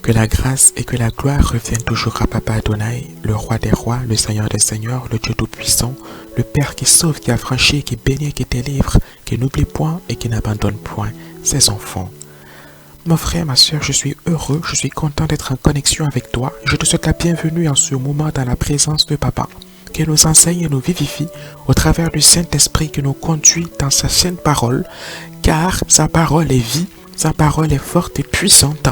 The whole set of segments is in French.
Que la grâce et que la gloire reviennent toujours à Papa Adonai, le roi des rois, le Seigneur des seigneurs, le Dieu tout-puissant, le Père qui sauve, qui affranchit, qui bénit, qui délivre, qui n'oublie point et qui n'abandonne point ses enfants. Mon frère, ma soeur, je suis heureux, je suis content d'être en connexion avec toi. Je te souhaite la bienvenue en ce moment dans la présence de Papa, qui nous enseigne et nous vivifie au travers du Saint-Esprit qui nous conduit dans sa sainte parole, car sa parole est vie, sa parole est forte et puissante,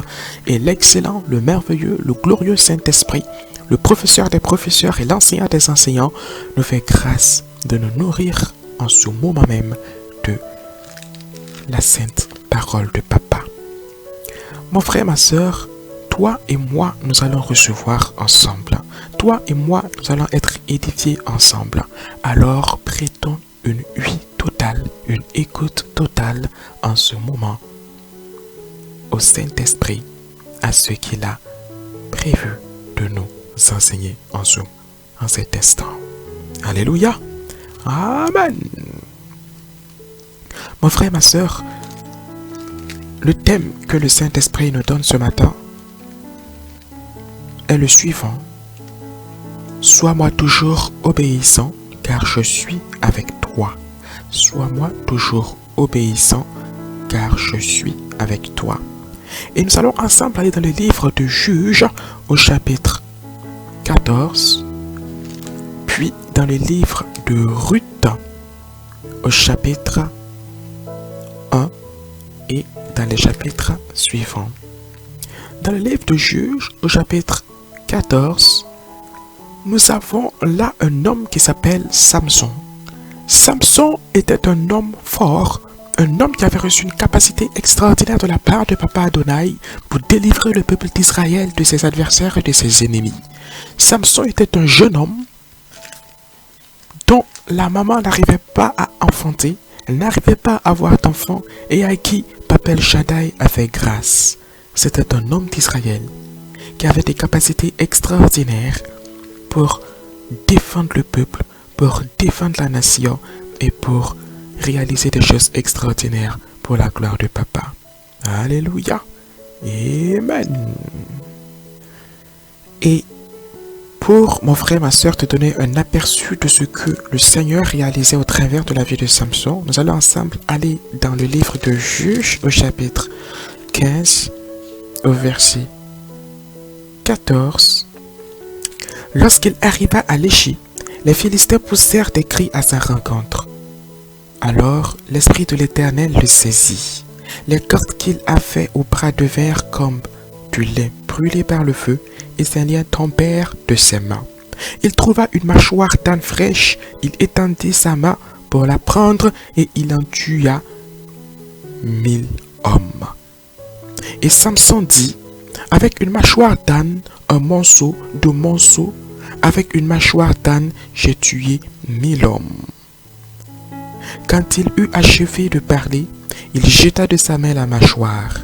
et l'excellent, le merveilleux, le glorieux Saint-Esprit, le professeur des professeurs et l'enseignant des enseignants, nous fait grâce de nous nourrir en ce moment même de la sainte parole de Papa. Mon frère, ma soeur, toi et moi, nous allons recevoir ensemble. Toi et moi, nous allons être édifiés ensemble. Alors, prêtons une ouïe totale, une écoute totale en ce moment au Saint-Esprit, à ce qu'il a prévu de nous enseigner en cet instant. Alléluia. Amen. Mon frère, ma soeur, le thème que le Saint-Esprit nous donne ce matin est le suivant. Sois-moi toujours obéissant, car je suis avec toi. Sois-moi toujours obéissant, car je suis avec toi. Et nous allons ensemble aller dans le livre de Juges au chapitre 14, puis dans le livre de Ruth au chapitre 1 et dans les chapitres suivants. Dans le livre de Juges au chapitre 14, nous avons là un homme qui s'appelle Samson. Samson était un homme fort, un homme qui avait reçu une capacité extraordinaire de la part de Papa Adonai pour délivrer le peuple d'Israël de ses adversaires et de ses ennemis. Samson était un jeune homme dont la maman n'arrivait pas à enfanter, elle n'arrivait pas à avoir d'enfant et à qui Papa El Shaddai a fait grâce. C'était un homme d'Israël qui avait des capacités extraordinaires pour défendre le peuple, pour défendre la nation et pour réaliser des choses extraordinaires pour la gloire de Papa. Alléluia. Amen. Et pour mon frère, ma soeur, te donner un aperçu de ce que le Seigneur réalisait au travers de la vie de Samson, nous allons ensemble aller dans le livre de Juges au chapitre 15 au verset 14. Lorsqu'il arriva à Léchi, les Philistins poussèrent des cris à sa rencontre. Alors l'Esprit de l'Éternel le saisit. Les cordes qu'il avait au bras devinrent comme du lait brûlé par le feu, et ses liens tombèrent de ses mains. Il trouva une mâchoire d'âne fraîche, il étendit sa main pour la prendre, et il en tua 1000 hommes. Et Samson dit, avec une mâchoire d'âne, un monceau de monceau, avec une mâchoire d'âne, j'ai tué 1000 hommes. Quand il eut achevé de parler, il jeta de sa main la mâchoire.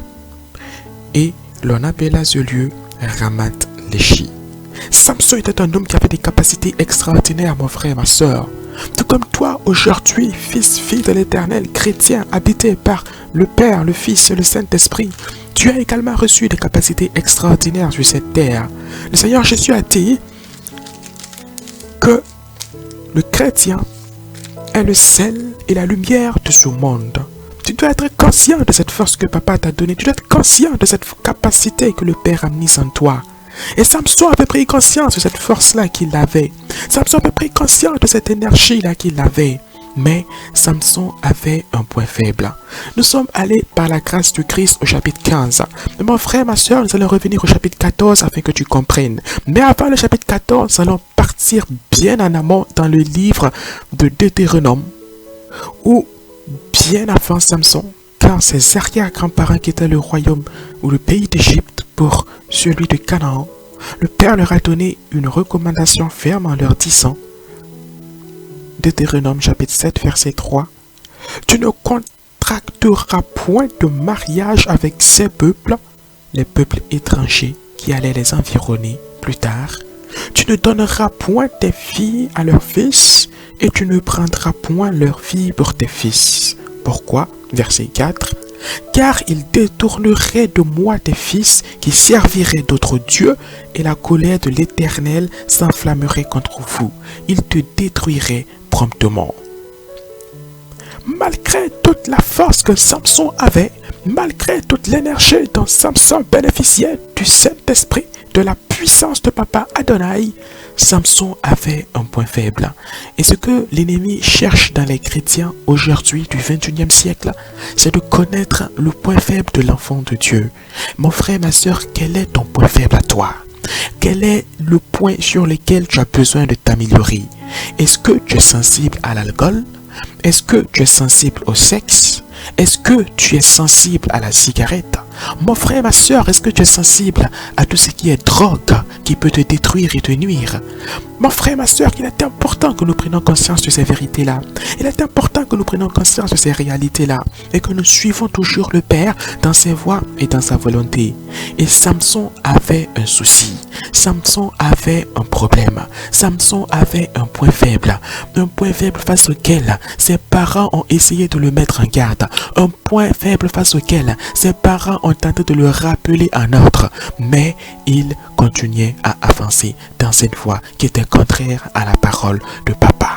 Et l'on appela ce lieu Ramath-Léchi. Samson était un homme qui avait des capacités extraordinaires, mon frère, ma soeur. Tout comme toi, aujourd'hui, fils, fille de l'Éternel, chrétien, habité par le Père, le Fils et le Saint-Esprit, tu as également reçu des capacités extraordinaires sur cette terre. Le Seigneur Jésus a dit que le chrétien est le sel et la lumière de ce monde. Tu dois être conscient de cette force que Papa t'a donnée. Tu dois être conscient de cette capacité que le Père a mise en toi. Et Samson avait pris conscience de cette force-là qu'il avait. Samson avait pris conscience de cette énergie-là qu'il avait. Mais Samson avait un point faible. Nous sommes allés par la grâce du Christ au chapitre 15. Mais mon frère, ma soeur, nous allons revenir au chapitre 14 afin que tu comprennes. Mais avant le chapitre 14, nous allons partir bien en amont dans le livre de Deutéronome, où bien avant Samson, car ses arrière-grands-parents quittaient le royaume ou le pays d'Égypte pour celui de Canaan, le Père leur a donné une recommandation ferme en leur disant, Deutéronome chapitre 7 verset 3, « Tu ne contracteras point de mariage avec ces peuples, les peuples étrangers qui allaient les environner plus tard. Tu ne donneras point tes filles à leurs fils, et tu ne prendras point leurs filles pour tes fils. » Pourquoi? Verset 4. car ils détourneraient de moi des fils qui serviraient d'autres dieux, et la colère de l'Éternel s'enflammerait contre vous. Il te détruirait promptement. Malgré toute la force que Samson avait, malgré toute l'énergie dont Samson bénéficiait du Saint-Esprit, de la puissance de Papa Adonai, Samson avait un point faible. Et ce que l'ennemi cherche dans les chrétiens aujourd'hui du 21e siècle, c'est de connaître le point faible de l'enfant de Dieu. Mon frère, ma soeur, quel est ton point faible à toi? Quel est le point sur lequel tu as besoin de t'améliorer? Est-ce que tu es sensible à l'alcool? Est-ce que tu es sensible au sexe? Est-ce que tu es sensible à la cigarette? Mon frère, ma soeur, est-ce que tu es sensible à tout ce qui est drogue qui peut te détruire et te nuire? Mon frère, ma soeur, il est important que nous prenions conscience de ces vérités-là. Il est important que nous prenions conscience de ces réalités-là et que nous suivons toujours le Père dans ses voies et dans sa volonté. Et Samson avait un souci. Samson avait un problème. Samson avait un point faible. Un point faible face auquel ses parents ont essayé de le mettre en garde. Un point faible face auquel ses parents ont tenté de le rappeler en ordre. Mais il continuait à avancer dans cette voie qui était contraire à la parole de Papa.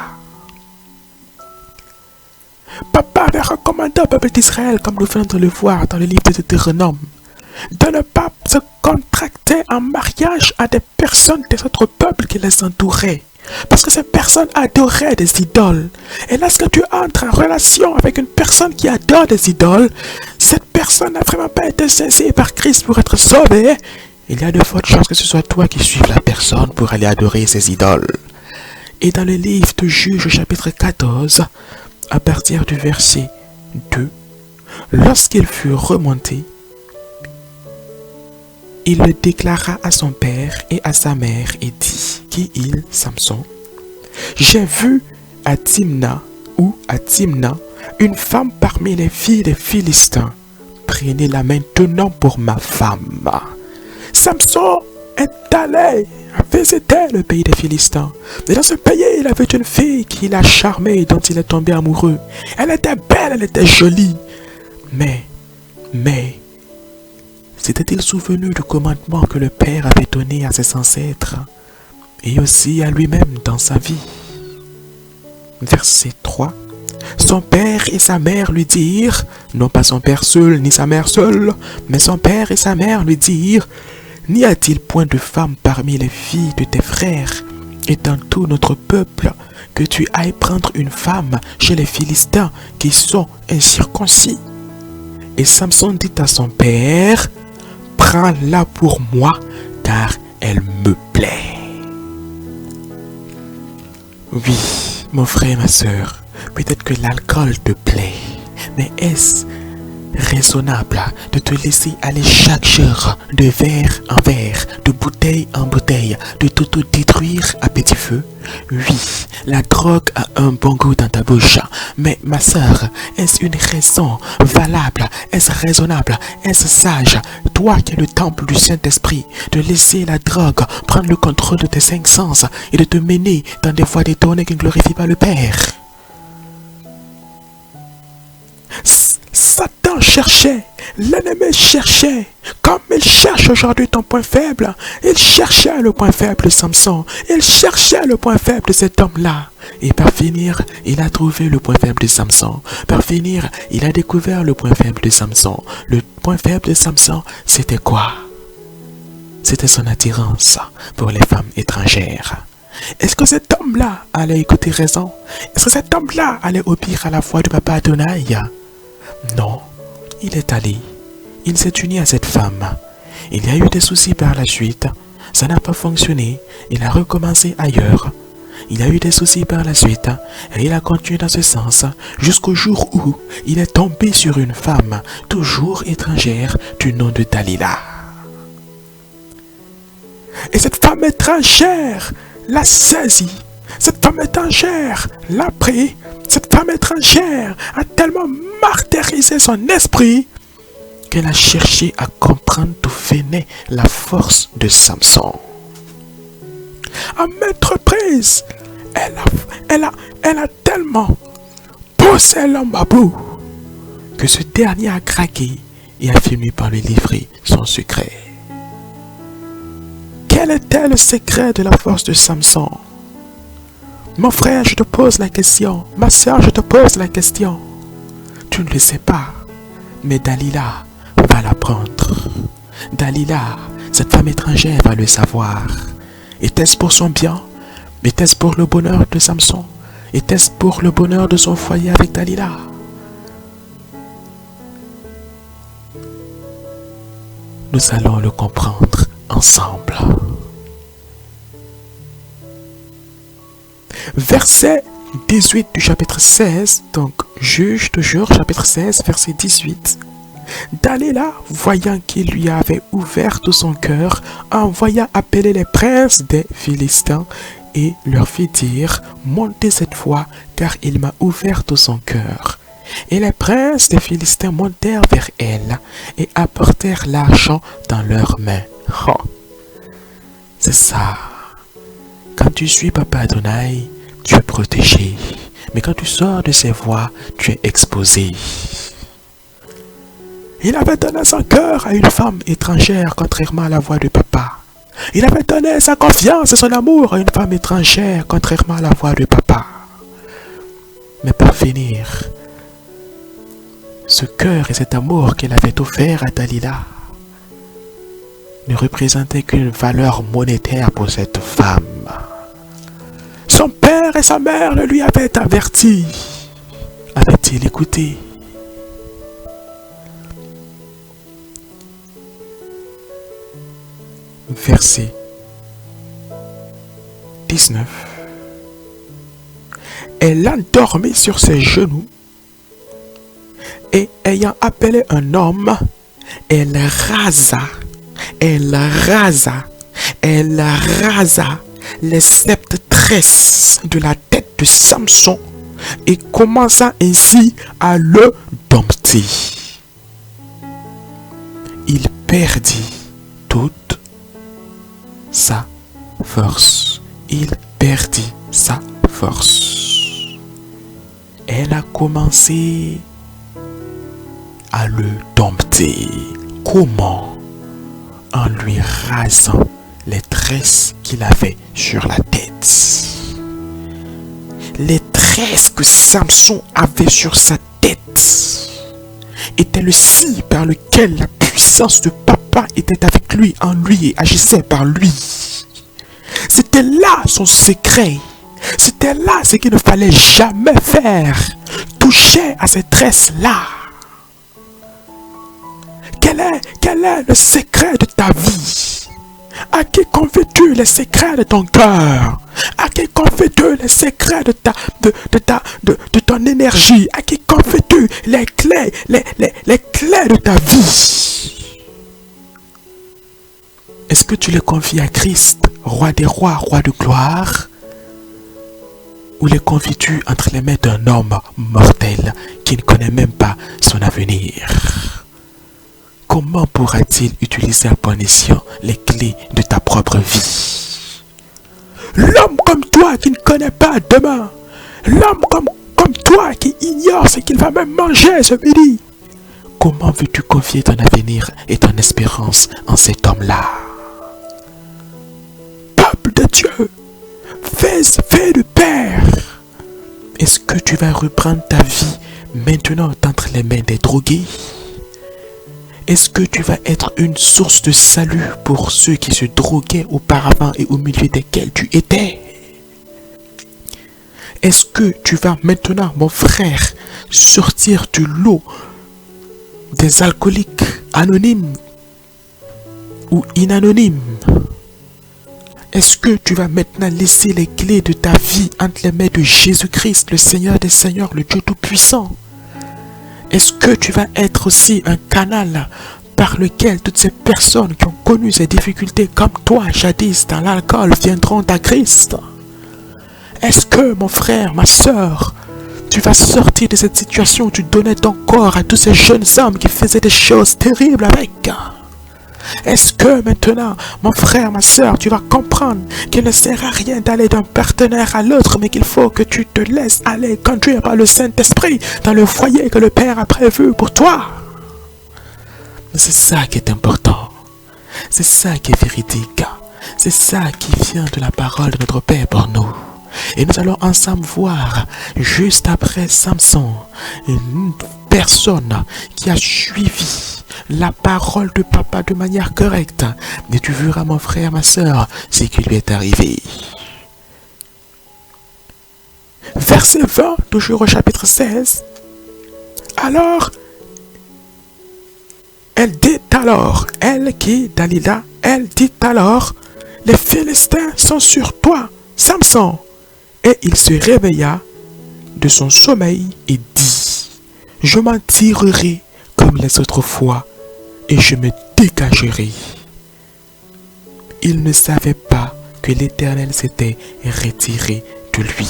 Papa avait recommandé au peuple d'Israël, comme nous venons de le voir dans le livre de Deutéronome, de ne pas se contracter en mariage à des personnes des autres peuples qui les entouraient. Parce que ces personnes adoraient des idoles. Et lorsque tu entres en relation avec une personne qui adore des idoles, cette personne n'a vraiment pas été saisie par Christ pour être sauvée. Il y a de fortes chances que ce soit toi qui suives la personne pour aller adorer ces idoles. Et dans le livre de Juges, chapitre 14, à partir du verset 2, lorsqu'il fut remonté, il le déclara à son père et à sa mère et dit, qui il, Samson, j'ai vu à Timna une femme parmi les filles des Philistins. Prenez-la maintenant pour ma femme. Samson est allé visiter le pays des Philistins. Et dans ce pays, il avait une fille qui l'a charmé, dont il est tombé amoureux. Elle était belle, elle était jolie. Mais, s'était-il souvenu du commandement que le Père avait donné à ses ancêtres et aussi à lui-même dans sa vie? Verset 3. Son père et sa mère lui dirent, non pas son père seul ni sa mère seule, mais son père et sa mère lui dirent, n'y a-t-il point de femme parmi les filles de tes frères et dans tout notre peuple que tu ailles prendre une femme chez les Philistins qui sont incirconcis? Et Samson dit à son père, prends-la pour moi, car elle me plaît. Oui, mon frère, ma soeur, peut-être que l'alcool te plaît, mais est-ce raisonnable de te laisser aller chaque jour de verre en verre, de bouteille en bouteille, de tout détruire à petit feu? Oui, la drogue a un bon goût dans ta bouche, mais ma soeur, est-ce une raison valable? Est-ce raisonnable? Est-ce sage, toi qui es le temple du Saint-Esprit, de laisser la drogue prendre le contrôle de tes 5 sens et de te mener dans des voies détournées qui ne glorifient pas le Père? Satan cherchait, l'ennemi cherchait, comme il cherche aujourd'hui ton point faible. Il cherchait le point faible de Samson, il cherchait le point faible de cet homme-là. Et par finir, il a trouvé le point faible de Samson. Par finir, il a découvert le point faible de Samson. Le point faible de Samson, c'était quoi? C'était son attirance pour les femmes étrangères. Est-ce que cet homme-là allait écouter raison? Est-ce que cet homme-là allait obéir à la voix de Papa Adonai? Non, il est allé. Il s'est uni à cette femme. Il y a eu des soucis par la suite. Ça n'a pas fonctionné. Il a recommencé ailleurs. Il a eu des soucis par la suite. Et il a continué dans ce sens jusqu'au jour où il est tombé sur une femme, toujours étrangère, du nom de Dalila. Et cette femme étrangère l'a saisi. Cette femme étrangère l'a pris. Cette femme étrangère a tellement martyrisé son esprit qu'elle a cherché à comprendre d'où venait la force de Samson. À maintes reprises, elle a tellement poussé l'homme à bout que ce dernier a craqué et a fini par lui livrer son secret. Quel était le secret de la force de Samson? Mon frère, je te pose la question. Ma soeur, je te pose la question. Tu ne le sais pas, mais Dalila va l'apprendre. Dalila, cette femme étrangère, va le savoir. Était-ce pour son bien? Était-ce pour le bonheur de Samson? Était-ce pour le bonheur de son foyer avec Dalila? Nous allons le comprendre ensemble. Verset 18 du chapitre 16, donc Juge toujours, chapitre 16, verset 18. Dalila, voyant qu'il lui avait ouvert tout son cœur, envoya appeler les princes des Philistins et leur fit dire, montez cette fois, car il m'a ouvert tout son cœur. Et les princes des Philistins montèrent vers elle et apportèrent l'argent dans leurs mains. Oh, c'est ça. Quand tu suis Papa Adonai, tu es protégé. Mais quand tu sors de ses voies, tu es exposé. Il avait donné son cœur à une femme étrangère, contrairement à la voix de papa. Il avait donné sa confiance et son amour à une femme étrangère, contrairement à la voix de papa. Mais pour finir, ce cœur et cet amour qu'il avait offert à Dalila ne représentaient qu'une valeur monétaire pour cette femme. Son père et sa mère le lui avaient averti. Avait-il écouté? Verset 19. Elle endormit sur ses genoux et ayant appelé un homme, elle rasa les 7 tresses de la tête de Samson et commença ainsi à le dompter. Il perdit toute sa force. Il perdit sa force. Elle a commencé à le dompter. Comment? En lui rasant les tresses qu'il avait sur la tête. Les tresses que Samson avait sur sa tête étaient le signe par lequel la puissance de papa était avec lui, en lui et agissait par lui. C'était là son secret. C'était là ce qu'il ne fallait jamais faire. Toucher à ces tresses-là. Quel est le secret de ta vie? À qui confies-tu les secrets de ton cœur? À qui confies-tu les secrets de ton énergie? À qui confies-tu les clés de ta vie? Est-ce que tu les confies à Christ, roi des rois, roi de gloire? Ou les confies-tu entre les mains d'un homme mortel qui ne connaît même pas son avenir? Comment pourra-t-il utiliser à bon escient les clés de ta propre vie? L'homme comme toi qui ne connaît pas demain. L'homme comme toi qui ignore ce qu'il va même manger ce midi. Comment veux-tu confier ton avenir et ton espérance en cet homme-là? Peuple de Dieu, fils de Père, est-ce que tu vas reprendre ta vie maintenant entre les mains des drogués? Est-ce que tu vas être une source de salut pour ceux qui se droguaient auparavant et au milieu desquels tu étais? Est-ce que tu vas maintenant, mon frère, sortir du lot des alcooliques anonymes ou inanonymes? Est-ce que tu vas maintenant laisser les clés de ta vie entre les mains de Jésus-Christ, le Seigneur des Seigneurs, le Dieu Tout-Puissant? Est-ce que tu vas être aussi un canal par lequel toutes ces personnes qui ont connu ces difficultés comme toi jadis dans l'alcool viendront à Christ? Est-ce que, mon frère, ma soeur, tu vas sortir de cette situation où tu donnais ton corps à tous ces jeunes hommes qui faisaient des choses terribles avec? Est-ce que maintenant, mon frère, ma soeur, tu vas comprendre qu'il ne sert à rien d'aller d'un partenaire à l'autre, mais qu'il faut que tu te laisses aller conduire par le Saint-Esprit dans le foyer que le Père a prévu pour toi? C'est ça qui est important. C'est ça qui est véridique. C'est ça qui vient de la parole de notre Père pour nous. Et nous allons ensemble voir, juste après Samson, une personne qui a suivi la parole de papa de manière correcte. Et tu verras, mon frère, ma soeur, ce qui lui est arrivé. Verset 20, toujours au chapitre 16. Alors, elle dit alors, elle qui, Dalila, elle dit alors, les Philistins sont sur toi, Samson. Et il se réveilla de son sommeil et dit, je m'en tirerai comme les autres fois et je me dégagerai. Il ne savait pas que l'Éternel s'était retiré de lui.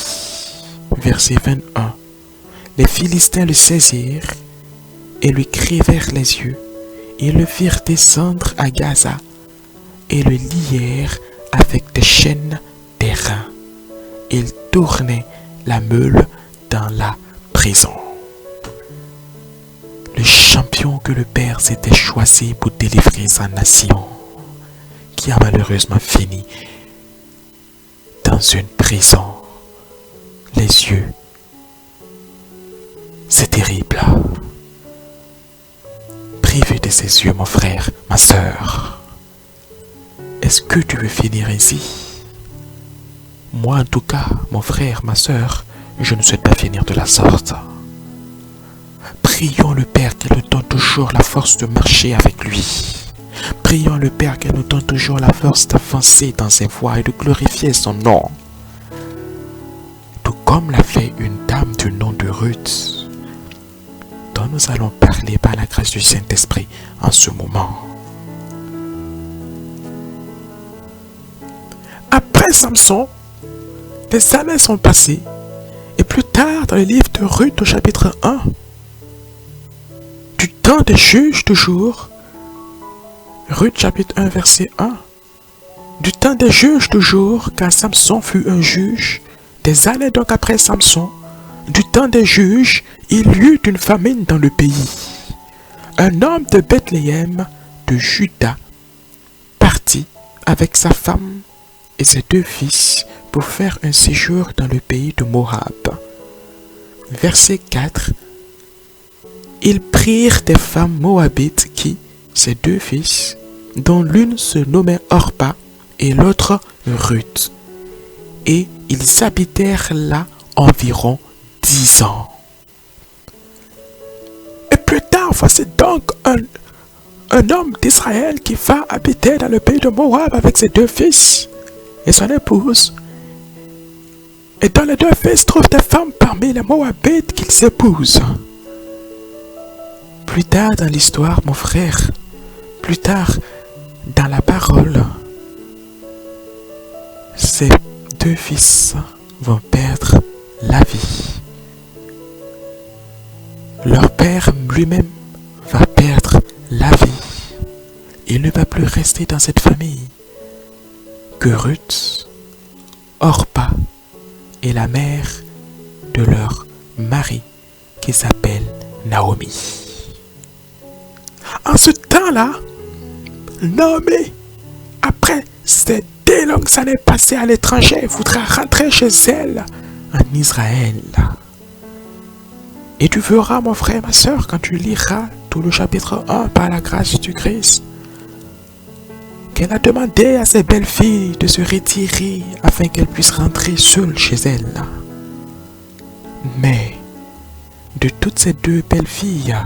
Verset 21. Les Philistins le saisirent et lui crevèrent les yeux. Ils le firent descendre à Gaza et le lièrent avec des chaînes d'airain. Il tournait la meule dans la prison. Le champion que le Père s'était choisi pour délivrer sa nation, qui a malheureusement fini dans une prison. Les yeux, c'est terrible. Privé de ses yeux, mon frère, ma soeur. Est-ce que tu veux finir ainsi? Moi, en tout cas, mon frère, ma soeur, je ne souhaite pas finir de la sorte. Prions le Père qu'il nous donne toujours la force de marcher avec lui. Prions le Père qu'il nous donne toujours la force d'avancer dans ses voies et de glorifier son nom. Tout comme l'a fait une dame du nom de Ruth, dont nous allons parler par la grâce du Saint-Esprit en ce moment. Après Samson, des années sont passées, et plus tard dans le livre de Ruth au chapitre 1, du temps des juges toujours, Ruth chapitre 1 verset 1, du temps des juges toujours, quand Samson fut un juge, des années donc après Samson, du temps des juges, il y eut une famine dans le pays. Un homme de Bethléem, de Juda, partit avec sa femme et ses 2 fils pour faire un séjour dans le pays de Moab. Verset 4. Ils prirent des femmes moabites qui, ses 2 fils, dont l'une se nommait Orpa et l'autre Ruth. Et ils habitèrent là environ 10 ans. Et plus tard, voici donc un homme d'Israël qui va habiter dans le pays de Moab avec ses 2 fils et son épouse. Et dans les 2 fils trouvent des femmes parmi les Moabites qu'ils épousent. Plus tard dans l'histoire, mon frère, plus tard dans la parole, ces 2 fils vont perdre la vie. Leur père lui-même va perdre la vie. Il ne va plus rester dans cette famille que Ruth, Orpa et la mère de leur mari qui s'appelle Naomi. En ce temps-là, Naomi, après ces 2 longues années passées à l'étranger, voudra rentrer chez elle en Israël. Et tu verras, mon frère, ma soeur, quand tu liras tout le chapitre 1 par la grâce du Christ, qu'elle a demandé à ses belles-filles de se retirer afin qu'elles puissent rentrer seules chez elle. Mais, de toutes ces 2 belles-filles,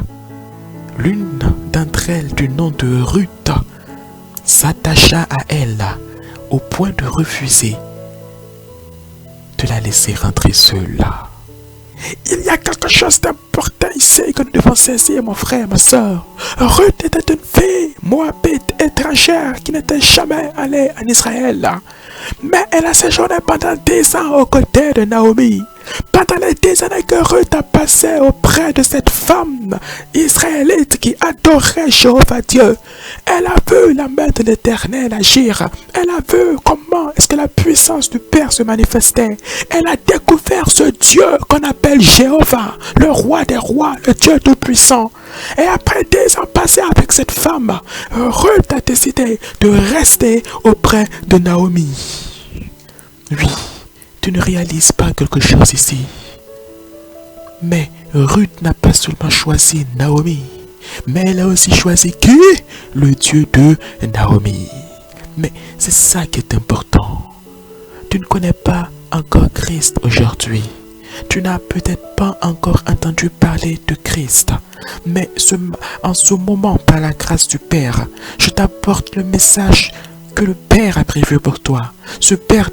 l'une d'entre elles, du nom de Ruth, s'attacha à elle au point de refuser de la laisser rentrer seule. Il y a quelque chose d'important ici que nous devons saisir, mon frère, ma soeur. Ruth était une fille moabite étrangère qui n'était jamais allée en Israël. Mais elle a séjourné pendant 10 ans aux côtés de Naomi. Pendant les 10 années que Ruth a passé auprès de cette femme israélite qui adorait Jéhovah Dieu, elle a vu la main de l'Éternel agir. Elle a vu comment est-ce que la puissance du Père se manifestait. Elle a découvert ce Dieu qu'on appelle Jéhovah, le roi des rois, le Dieu tout-puissant. Et après 10 ans passés avec cette femme, Ruth a décidé de rester auprès de Naomi. Oui, tu ne réalises pas quelque chose ici. Mais Ruth n'a pas seulement choisi Naomi, mais elle a aussi choisi qui? Le Dieu de Naomi. Mais c'est ça qui est important. Tu ne connais pas encore Christ aujourd'hui. Tu n'as peut-être pas encore entendu parler de Christ. Mais en ce moment, par la grâce du Père, je t'apporte le message que le Père a prévu pour toi. Ce Père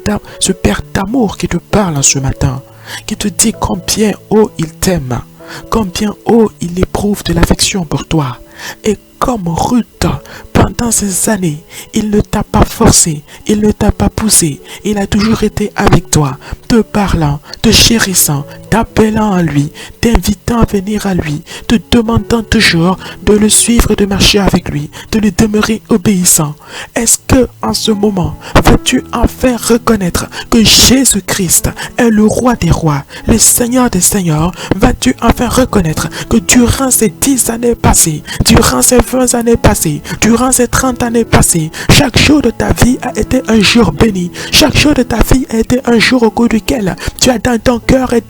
d'amour qui te parle en ce matin, qui te dit combien haut il t'aime, combien haut il éprouve de l'affection pour toi. Et comme Ruth, pendant ces années, il ne t'a pas forcé, il ne t'a pas poussé, il a toujours été avec toi, te parlant, te chérissant, t'appelant à lui, t'invitant à venir à lui, te demandant toujours de le suivre, de marcher avec lui, de lui demeurer obéissant. Est-ce que en ce moment, veux-tu enfin reconnaître que Jésus-Christ est le roi des rois, le Seigneur des seigneurs? Vas-tu enfin reconnaître que durant ces 10 années passées, durant ces 20 années passées, durant ces 30 années passées, chaque jour de ta vie a été un jour béni. Chaque jour de ta vie a été un jour au cours duquel tu as dans ton cœur et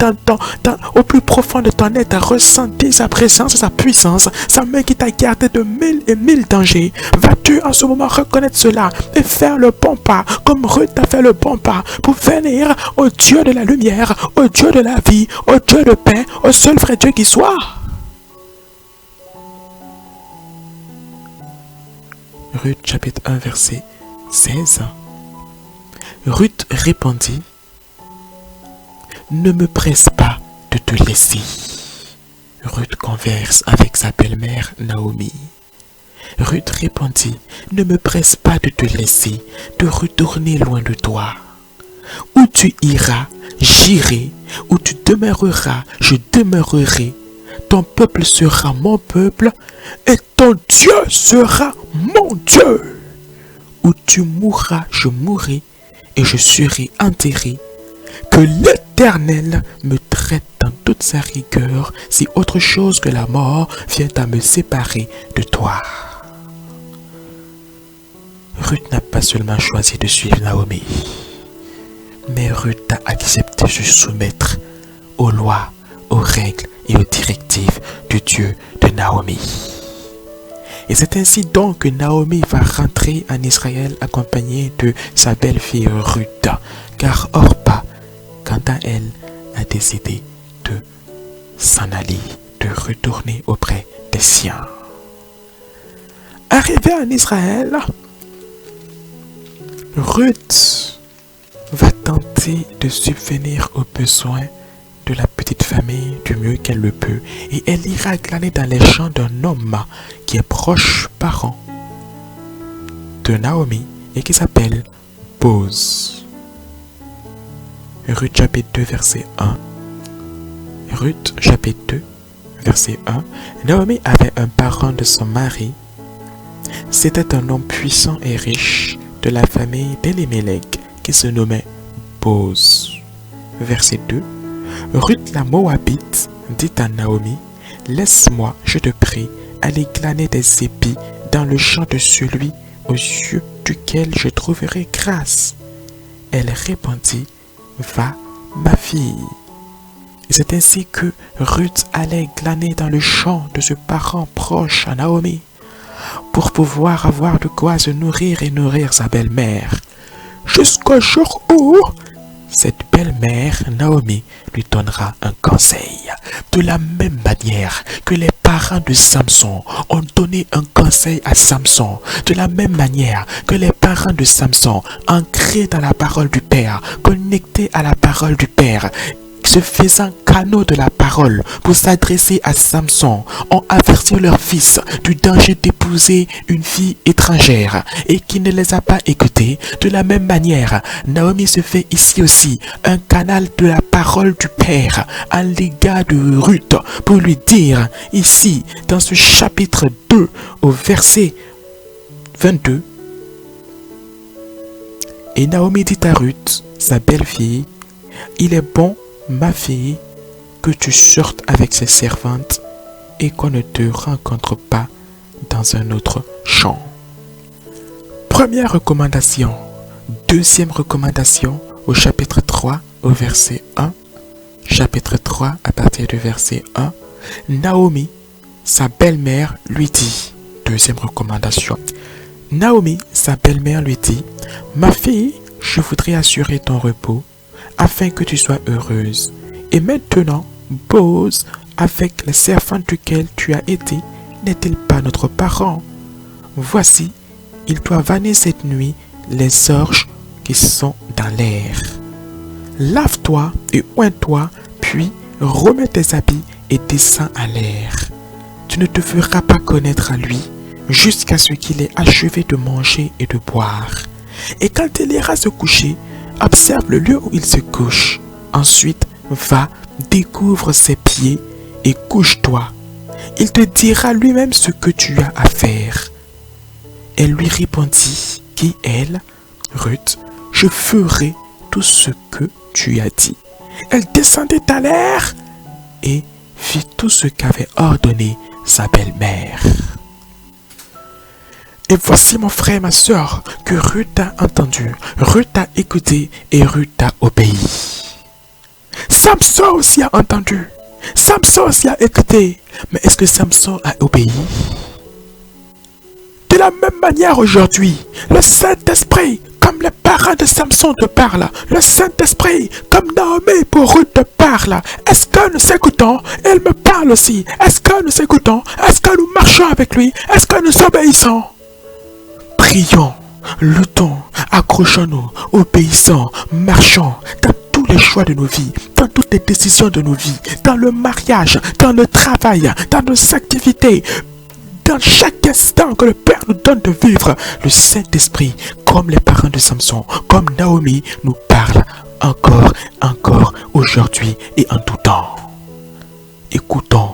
au plus profond de ton être ressenti sa présence, sa puissance, sa main qui t'a gardé de 1000 et 1000 dangers. Vas-tu en ce moment reconnaître cela et faire le bon pas, comme Ruth a fait le bon pas, pour venir au Dieu de la lumière, au Dieu de la vie, au Dieu de paix, au seul vrai Dieu qui soit? Ruth chapitre 1 verset 16. Ruth répondit: ne me presse pas de te laisser. Ruth converse avec sa belle-mère Naomi. Ruth répondit: ne me presse pas de te laisser, de retourner loin de toi. Où tu iras, j'irai. Où tu demeureras, je demeurerai. Ton peuple sera mon peuple et ton Dieu sera mon Dieu. Où tu mourras, je mourrai et je serai enterré. Que l'Éternel me traite dans toute sa rigueur si autre chose que la mort vient à me séparer de toi. Ruth n'a pas seulement choisi de suivre Naomi, mais Ruth a accepté de se soumettre aux lois, aux règles et aux directives du Dieu de Naomi. Et c'est ainsi donc que Naomi va rentrer en Israël accompagnée de sa belle-fille Ruth, car Orpa, quant à elle, a décidé de s'en aller, de retourner auprès des siens. Arrivée en Israël, Ruth va tenter de subvenir aux besoins de la petite famille du mieux qu'elle le peut, et elle ira glaner dans les champs d'un homme qui est proche parent de Naomi et qui s'appelle Boz. Ruth chapitre 2 verset 1. Ruth chapitre 2 verset 1. Naomi avait un parent de son mari. C'était un homme puissant et riche de la famille d'Elimelech qui se nommait Boz. Verset 2. Ruth la Moabite dit à Naomi: laisse-moi, je te prie, aller glaner des épis dans le champ de celui aux yeux duquel je trouverai grâce. Elle répondit: va, ma fille. Et c'est ainsi que Ruth allait glaner dans le champ de ce parent proche à Naomi, pour pouvoir avoir de quoi se nourrir et nourrir sa belle-mère, jusqu'au jour où cette belle-mère, Naomi, lui donnera un conseil. De la même manière que les parents de Samson ont donné un conseil à Samson, de la même manière que les parents de Samson, ancrés dans la parole du Père, connectés à la parole du Père, se faisant canaux de la parole pour s'adresser à Samson, ont averti leur fils du danger d'épouser une fille étrangère et qui ne les a pas écoutés. De la même manière, Naomi se fait ici aussi un canal de la parole du Père à l'égard de Ruth pour lui dire, ici, dans ce chapitre 2, au verset 22, et Naomi dit à Ruth, sa belle-fille, il est bon, ma fille, que tu sortes avec ses servantes et qu'on ne te rencontre pas dans un autre champ. Première recommandation. Deuxième recommandation au chapitre 3 au verset 1. Chapitre 3 à partir du verset 1. Naomi, sa belle-mère, lui dit. Deuxième recommandation. Naomi, sa belle-mère, lui dit, ma fille, je voudrais assurer ton repos afin que tu sois heureuse. Et maintenant, Boaz, avec les servantes duquel tu as été, n'est-il pas notre parent? Voici, il doit vanner cette nuit les orges qui sont dans l'air. Lave-toi et oins-toi, puis remets tes habits et descends à l'air. Tu ne te feras pas connaître à lui jusqu'à ce qu'il ait achevé de manger et de boire. Et quand il ira se coucher, observe le lieu où il se couche. Ensuite, va, découvre ses pieds et couche-toi. Il te dira lui-même ce que tu as à faire. Elle lui répondit, qui elle, Ruth, je ferai tout ce que tu as dit. Elle descendit à l'air et fit tout ce qu'avait ordonné sa belle-mère. Et voici mon frère et ma soeur que Ruth a entendu, Ruth a écouté et Ruth a obéi. Samson aussi a entendu, Samson aussi a écouté, mais est-ce que Samson a obéi? De la même manière aujourd'hui, le Saint-Esprit, comme les parents de Samson te parlent, le Saint-Esprit, comme Naomi pour Ruth te parle, est-ce que nous écoutons? Elle me parle aussi. Est-ce que nous écoutons? Est-ce que nous marchons avec lui? Est-ce que nous obéissons? Prions, luttons, accrochons-nous, obéissons, marchons dans tous les choix de nos vies, dans toutes les décisions de nos vies, dans le mariage, dans le travail, dans nos activités, dans chaque instant que le Père nous donne de vivre. Le Saint-Esprit, comme les parents de Samson, comme Naomi, nous parle encore aujourd'hui et en tout temps. Écoutons,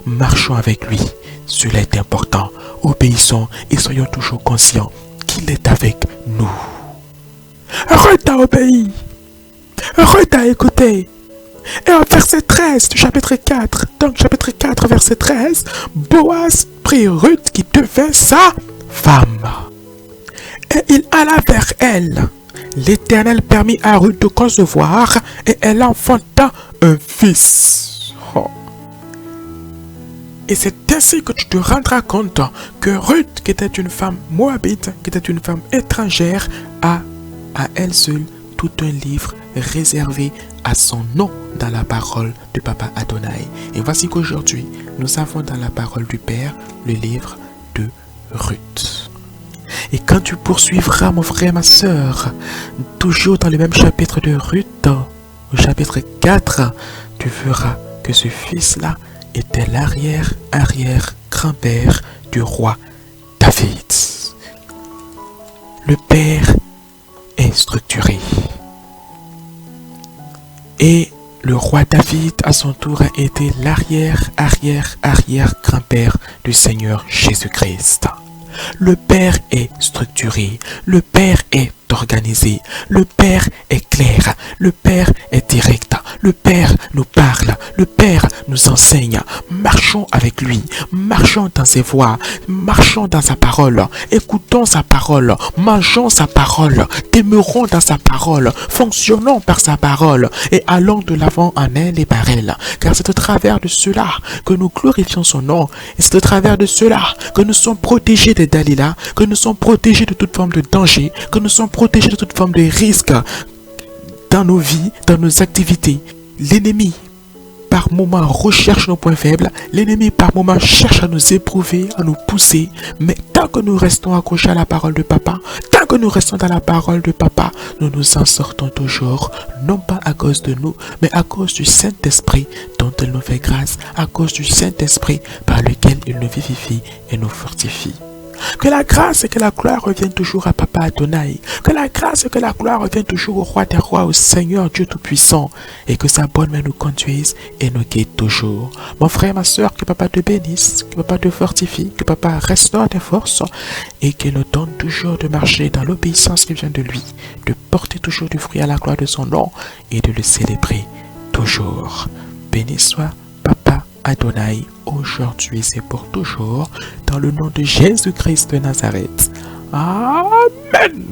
marchons avec lui, cela est important. Obéissons et soyons toujours conscients qu'il est avec nous. Ruth a obéi, Ruth a écouté. Et en verset 13 du chapitre 4, donc chapitre 4, verset 13, Boaz prit Ruth qui devint sa femme. Et il alla vers elle. L'Éternel permit à Ruth de concevoir et elle enfanta un fils. Oh. Et c'est ainsi que tu te rendras compte que Ruth, qui était une femme moabite, qui était une femme étrangère, a à elle seule tout un livre réservé à son nom dans la parole de Papa Adonai. Et voici qu'aujourd'hui, nous avons dans la parole du Père le livre de Ruth. Et quand tu poursuivras, mon frère, ma soeur, toujours dans le même chapitre de Ruth, au chapitre 4, tu verras que ce fils-là était l'arrière-arrière-grand-père du roi David. Le père est structuré. Et le roi David, à son tour, a été l'arrière-arrière-arrière-grand-père du Seigneur Jésus-Christ. Le Père est structuré, le Père est organisé, le Père est clair, le Père est direct, le Père nous parle, le Père nous enseigne. Marchons avec lui, marchons dans ses voies, marchons dans sa parole, écoutons sa parole, mangeons sa parole, demeurons dans sa parole, fonctionnons par sa parole et allons de l'avant en elle et par elle. Car c'est au travers de cela que nous glorifions son nom et c'est au travers de cela que nous sommes protégés des Dalila, que nous sommes protégés de toute forme de danger, que nous sommes protégés de toute forme de risque dans nos vies, dans nos activités. L'ennemi, par moments, recherche nos points faibles. L'ennemi, par moments, cherche à nous éprouver, à nous pousser. Mais tant que nous restons accrochés à la parole de Papa, tant que nous restons dans la parole de Papa, nous nous en sortons toujours, non pas à cause de nous, mais à cause du Saint-Esprit dont il nous fait grâce, à cause du Saint-Esprit par lequel il nous vivifie et nous fortifie. Que la grâce et que la gloire reviennent toujours à Papa Adonai. Que la grâce et que la gloire reviennent toujours au Roi des Rois, au Seigneur Dieu Tout-Puissant. Et que sa bonne main nous conduise et nous guide toujours. Mon frère, ma soeur, que Papa te bénisse, que Papa te fortifie, que Papa restaure tes forces et qu'il nous donne toujours de marcher dans l'obéissance qui vient de lui, de porter toujours du fruit à la gloire de son nom et de le célébrer toujours. Béni soit Papa Adonai, aujourd'hui et pour toujours, dans le nom de Jésus-Christ de Nazareth. Amen.